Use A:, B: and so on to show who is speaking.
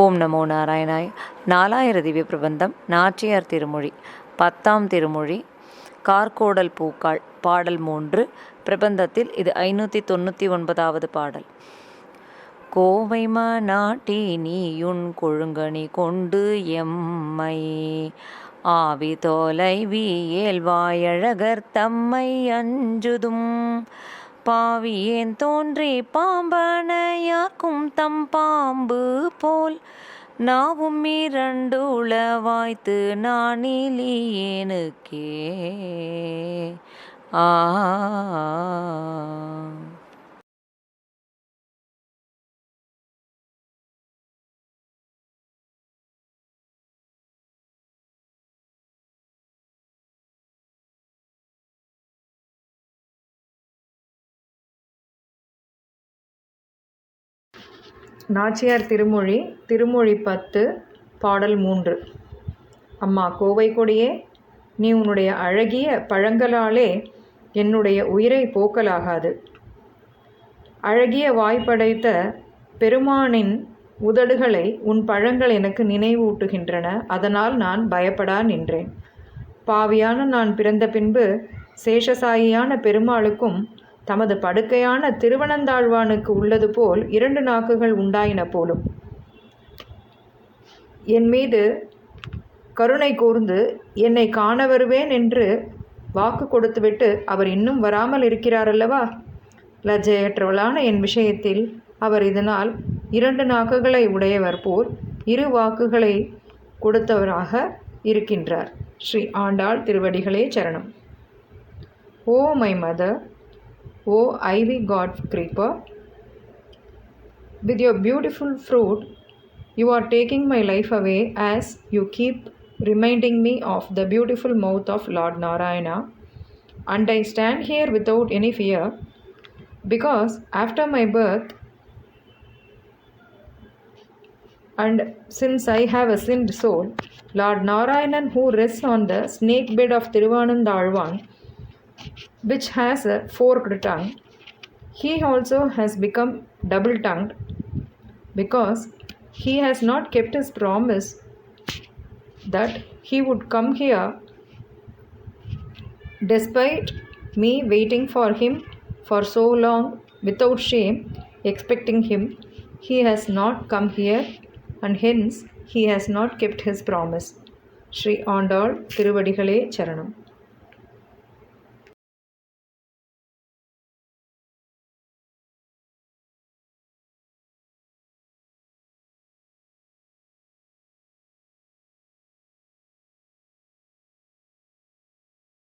A: ஓம் நமோ நாராயணாய். 4,000 திவ்ய பிரபந்தம். நாச்சியார் திருமொழி. 10ஆம் திருமொழி. கார்கோடல் பூக்காள். பாடல் 3. பிரபந்தத்தில் இது 599வது பாடல். கோவை மநாட்டி நீயுன் கொழுங்கனி கொண்டு எம்மை ஆவி தொலைவி ஏல்வாயழகர் தம்மை அஞ்சுதும் பாவியேன் தோன்றி பாம்பனையாக்கும் தம் பாம்பு போல் நாவும் இரண்டு உளவாய்த்து நானிலியேனுக்கே ஆ.
B: நாச்சியார் திருமொழி. திருமொழி 10. பாடல் 3. அம்மா கோவை கொடியே, நீ உன்னுடைய அழகிய பழங்களாலே என்னுடைய உயிரை போக்கலாகாது. அழகிய வாய்ப்படைத்த பெருமானின் உதடுகளை உன் பழங்கள் எனக்கு நினைவூட்டுகின்றன. அதனால் நான் பயப்படா நின்றேன். பாவியான நான் பிறந்த பின்பு சேஷசாயியான பெருமாளுக்கும் தமது படுக்கையான திருவனந்தாழ்வானுக்கு உள்ளது போல் 2 நாக்குகள் உண்டாயின போலும். என் மீது கருணை கூர்ந்து என்னை காண வருவேன் என்று வாக்கு கொடுத்துவிட்டு அவர் இன்னும் வராமல் இருக்கிறார் அல்லவா? லஜ்ஜையற்றவளான என் விஷயத்தில் அவர் இதனால் 2 நாக்குகளை உடையவர் போல் 2 வாக்குகளை கொடுத்தவராக இருக்கின்றார். ஸ்ரீ ஆண்டாள் திருவடிகளே சரணம். Oh my mother, O ivy god creeper, with your beautiful fruit you are taking my life away, as you keep reminding me of the beautiful mouth of Lord Narayana, and I stand here without any fear, because after my birth and since I have a sinned soul, Lord Narayanan, who rests on the snake bed of Thiruvananthalvan, which has a forked tongue, he also has become double-tongued, because he has not kept his promise that he would come here. Despite me waiting for him for so long without shame, expecting him, he has not come here, and hence he has not kept his promise. Sri Andal Tiruvadigalе Charanam.